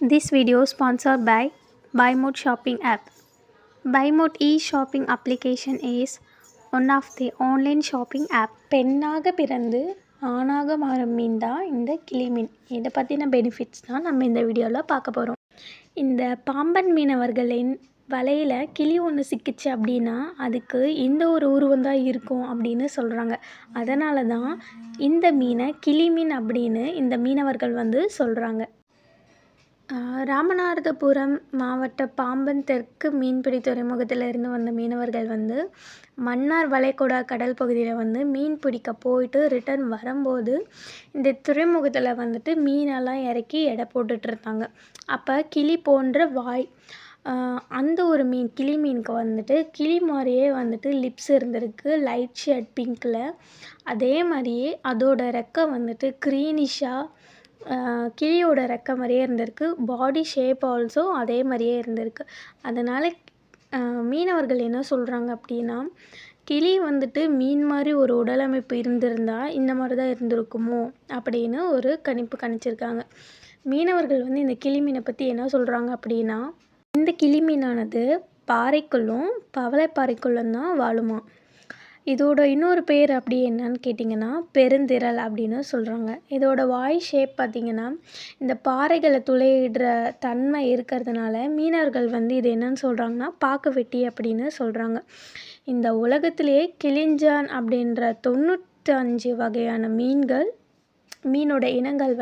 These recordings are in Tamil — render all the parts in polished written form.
This video sponsored by BuyMode shopping app. BuyMode e-shopping application is one of the online shopping app. பெண்ணாக பிறந்து ஆணாக மாறும் மீன் தான் இந்த கிளி மீன். இதை பற்றின பெனிஃபிட்ஸ் தான் நம்ம இந்த வீடியோவில் பார்க்க போகிறோம். இந்த பாம்பன் மீனவர்களின் வலையில் கிளி ஒன்று சிக்கிச்சு அப்படின்னா அதுக்கு இந்த ஒரு உருவம் தான் இருக்கும் அப்படின்னு சொல்கிறாங்க. அதனால தான் இந்த மீனை கிளி மீன் அப்படின்னு இந்த மீனவர்கள் சொல்கிறாங்க. ராமநாதபுரம் மாவட்ட பாம்பன் தெற்கு மீன்பிடி துறைமுகத்தில் இருந்து வந்த மீனவர்கள் மன்னார் வளைகுடா கடல் பகுதியில் மீன் பிடிக்க போயிட்டு ரிட்டர்ன் வரும்போது இந்த துறைமுகத்தில் மீனெல்லாம் இறக்கி எடை போட்டுட்டு இருந்தாங்க. அப்போ கிளி போன்ற வாய் அந்த ஒரு மீன் கிளி மீனுக்கு கிளி மாதிரியே லிப்ஸ் இருந்திருக்கு, லைட் ஷேட் பிங்க்கில். அதே மாதிரியே அதோட ரெக்கை க்ரீனிஷாக கிளியோட ரெக்கை மாதிரியே இருந்திருக்கு. பாடி ஷேப் ஆல்சோ அதே மாதிரியே இருந்திருக்கு. அதனால் மீனவர்கள் என்ன சொல்கிறாங்க அப்படின்னா, கிளி மீன் மாதிரி ஒரு உடலமைப்பு இருந்திருந்தால் இந்த மாதிரி தான் இருந்திருக்குமோ அப்படின்னு ஒரு கணிப்பு கணிச்சிருக்காங்க. மீனவர்கள் இந்த கிளி மீனை பற்றி என்ன சொல்கிறாங்க அப்படின்னா, இந்த கிளி மீனானது பாறைக்குள்ளும் பவளைப்பாறைக்குள்ளும் தான் வாழுமா. இதோட இன்னொரு பேர் அப்படி என்னன்னு கேட்டிங்கன்னா பெருந்திரள் அப்படின்னு சொல்கிறாங்க. இதோட வாய் ஷேப் பார்த்திங்கன்னா இந்த பாறைகளை துளையிடுற தன்மை இருக்கிறதுனால மீனவர்கள் இது என்னன்னு சொல்கிறாங்கன்னா பாக்கு வெட்டி அப்படின்னு சொல்கிறாங்க. இந்த உலகத்திலேயே கிளிஞ்சான் அப்படின்ற 95 வகையான மீனோட இனங்கள்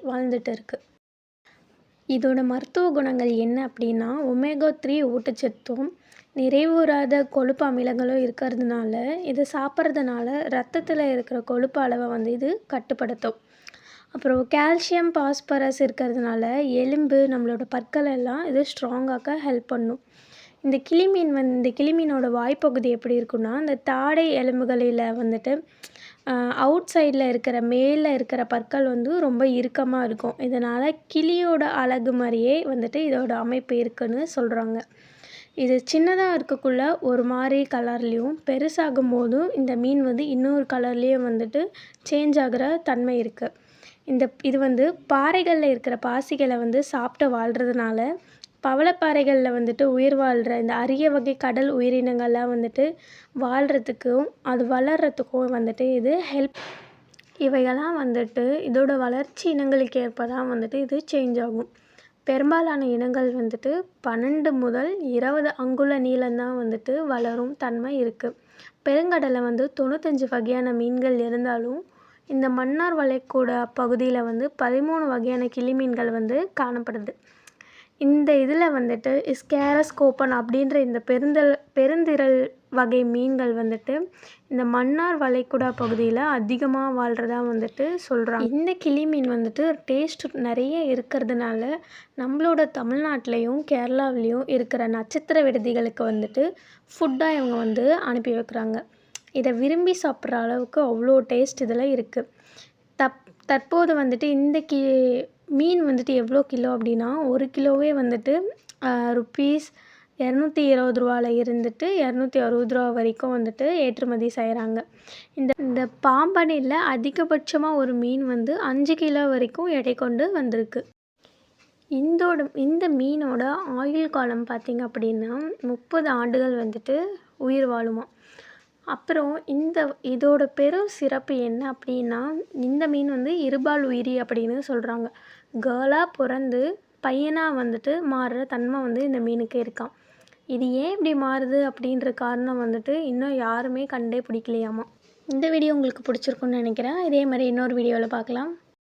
வாழ்ந்துட்டு இருக்குது. இதோட மருத்துவ குணங்கள் என்ன அப்படின்னா, ஒமேகா 3 ஊட்டச்சத்தும் நிறைவுறாத கொழுப்பு அமிலங்களும் இருக்கிறதுனால இதை சாப்பிட்றதுனால ரத்தத்தில் இருக்கிற கொழுப்பு அளவை இது கட்டுப்படுத்தும். அப்புறம் கால்சியம், பாஸ்பரஸ் இருக்கிறதுனால எலும்பு, நம்மளோட பற்கள் எல்லாம் இது ஸ்ட்ராங்காக ஹெல்ப் பண்ணும். இந்த கிளிமீனோட வாய்ப்பகுதி எப்படி இருக்குன்னா, இந்த தாடை எலும்புகளில் அவுட் சைடில் இருக்கிற மேலே இருக்கிற பற்கள் ரொம்ப இறுக்கமாக இருக்கும். இதனால் கிளியோட அழகு மாதிரியே இதோட அமைப்பு இருக்குன்னு சொல்கிறாங்க. இது சின்னதாக இருக்கக்குள்ள ஒரு மாதிரி கலர்லேயும், பெருசாகும் போதும் இந்த மீன் இன்னொரு கலர்லேயும் சேஞ்ச் ஆகிற தன்மை இருக்குது. இது பாறைகளில் இருக்கிற பாசிகளை சாப்பிட்டு வாழ்கிறதுனால பவளப்பாறைகளில் உயிர் வாழ்கிற இந்த அரிய வகை கடல் உயிரினங்கள்லாம் வாழ்கிறதுக்கும் அது வளர்கிறதுக்கும் இது ஹெல்ப். இவைகள்லாம் இதோட வளர்ச்சி இனங்களுக்கு ஏற்ப தான் இது சேஞ்ச் ஆகும். பெரும்பாலான இனங்கள் 12 முதல் 20 அங்குல நீளம்தான் வளரும் தன்மை இருக்குது. பெருங்கடலில் 95 வகையான மீன்கள் இருந்தாலும் இந்த மன்னார் வளைகுடா பகுதியில் 13 வகையான கிளி மீன்கள் காணப்படுது. இந்த இதில் ஸ்கேரஸ்கோப்பன் அப்படின்ற இந்த பெருந்திரள் வகை மீன்கள் இந்த மன்னார் வளைகுடா பகுதியில் அதிகமாக வாழ்கிறதா சொல்கிறாங்க. இந்த கிளி மீன் டேஸ்ட் நிறைய இருக்கிறதுனால நம்மளோட தமிழ்நாட்டிலையும் கேரளாவிலையும் இருக்கிற நட்சத்திர விடுதிகளுக்கு ஃபுட்டாக இவங்க அனுப்பி வைக்கிறாங்க. இதை விரும்பி சாப்பிட்ற அளவுக்கு அவ்வளோ டேஸ்ட் இதில் இருக்குது. தற்போது இந்த மீன் எவ்வளோ கிலோ அப்படின்னா, ஒரு கிலோவே ருப்பீஸ் 220 ரூபாவில் இருந்துட்டு 260 ரூபா வரைக்கும் ஏற்றுமதி செய்கிறாங்க. இந்த பாம்பனில் அதிகபட்சமாக ஒரு மீன் 5 கிலோ வரைக்கும் எடை கொண்டு வந்திருக்கு. இந்த மீனோட ஆயுள் காலம் பார்த்திங்க அப்படின்னா 30 ஆண்டுகள் உயிர் வாழுமா. அப்புறம் இதோட பெரும் சிறப்பு என்ன அப்படின்னா, இந்த மீன் இருபால் உயிரி அப்படின்னு சொல்கிறாங்க. கேர்ளாக பிறந்து பையனாக மாறுற தன்மை இந்த மீனுக்கு இருக்காம். இது ஏன் இப்படி மாறுது அப்படின்ற காரணம் இன்னும் யாருமே கண்டே பிடிக்கலையாமா. இந்த வீடியோ உங்களுக்கு பிடிச்சிருக்குன்னு நினைக்கிறேன். இதே மாதிரி இன்னொரு வீடியோவில் பார்க்கலாம்.